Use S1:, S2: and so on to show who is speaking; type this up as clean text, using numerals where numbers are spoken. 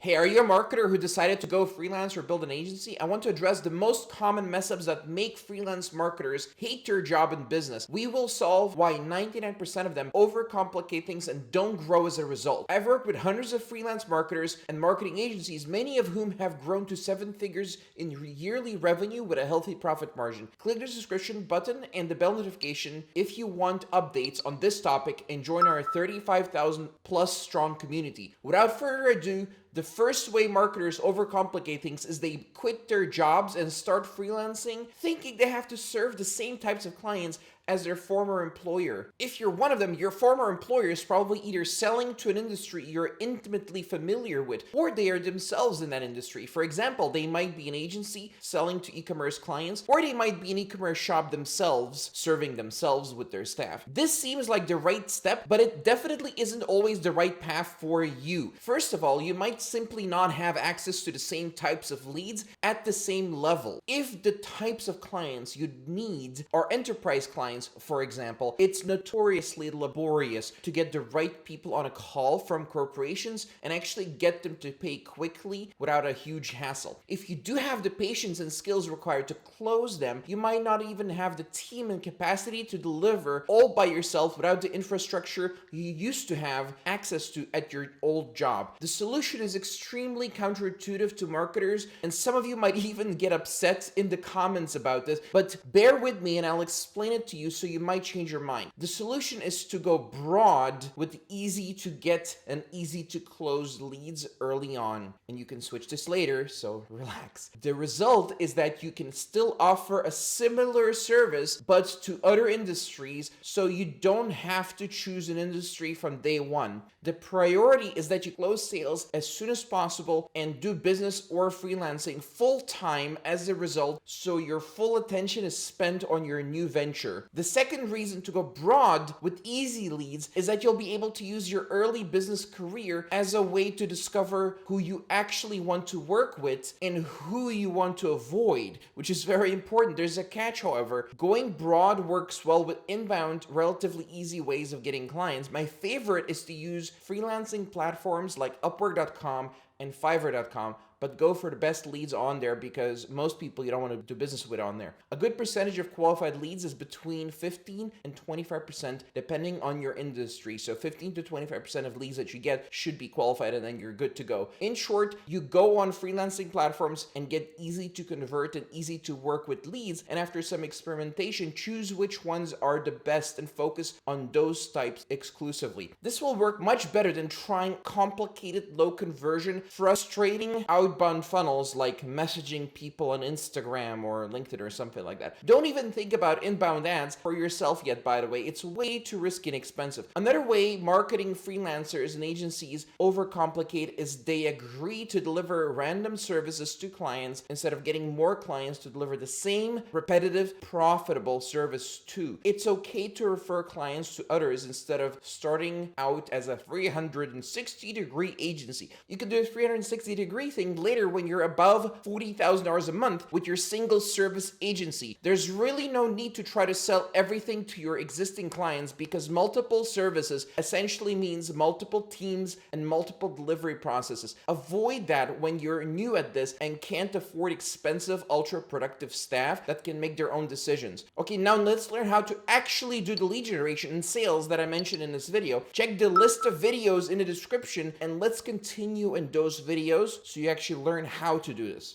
S1: Hey, are you a marketer who decided to go freelance or build an agency? I want to address the most common mess ups that make freelance marketers hate their job in business. We will solve why 99% of them overcomplicate things and don't grow as a result. I've worked with hundreds of freelance marketers and marketing agencies, many of whom have grown to 7 figures in yearly revenue with a healthy profit margin. Click the subscription button and the bell notification if you want updates on this topic and join our 35,000 plus strong community. Without further ado, the first way marketers overcomplicate things is they quit their jobs and start freelancing, thinking they have to serve the same types of clients as their former employer. If you're one of them, your former employer is probably either selling to an industry you're intimately familiar with, or they are themselves in that industry. For example, they might be an agency selling to e-commerce clients, or they might be an e-commerce shop themselves, serving themselves with their staff. This seems like the right step, but it definitely isn't always the right path for you. First of all, you might simply not have access to the same types of leads at the same level. If the types of clients you need are enterprise clients, for example, it's notoriously laborious to get the right people on a call from corporations and actually get them to pay quickly without a huge hassle. If you do have the patience and skills required to close them, you might not even have the team and capacity to deliver all by yourself without the infrastructure you used to have access to at your old job. The solution is extremely counterintuitive to marketers, and some of you might even get upset in the comments about this, but bear with me and I'll explain it to you so you might change your mind. The solution is to go broad with easy to get and easy to close leads early on. And you can switch this later, so relax. The result is that you can still offer a similar service but to other industries, so you don't have to choose an industry from day one. The priority is that you close sales as soon as possible and do business or freelancing full time as a result, so your full attention is spent on your new venture. The second reason to go broad with easy leads is that you'll be able to use your early business career as a way to discover who you actually want to work with and who you want to avoid, which is very important. There's a catch, however. Going broad works well with inbound, relatively easy ways of getting clients. My favorite is to use freelancing platforms like Upwork.com and Fiverr.com, but go for the best leads on there because most people you don't want to do business with on there. A good percentage of qualified leads is between 15 and 25% depending on your industry. So 15 to 25% of leads that you get should be qualified and then you're good to go. In short, you go on freelancing platforms and get easy to convert and easy to work with leads, and after some experimentation, choose which ones are the best and focus on those types exclusively. This will work much better than trying complicated, low conversion, frustrating outbound funnels like messaging people on Instagram or LinkedIn or something like that. Don't even think about inbound ads for yourself yet, by the way. It's way too risky and expensive. Another way marketing freelancers and agencies overcomplicate is they agree to deliver random services to clients instead of getting more clients to deliver the same repetitive, profitable service to. It's okay to refer clients to others instead of starting out as a 360-degree agency. You can do a 360-degree thing later when you're above $40,000 a month with your single service agency. There's really no need to try to sell everything to your existing clients because multiple services essentially means multiple teams and multiple delivery processes. Avoid that when you're new at this and can't afford expensive, ultra productive staff that can make their own decisions. Okay, now let's learn how to actually do the lead generation and sales that I mentioned in this video. Check the list of videos in the description and let's continue in those videos so you actually learn how to do this.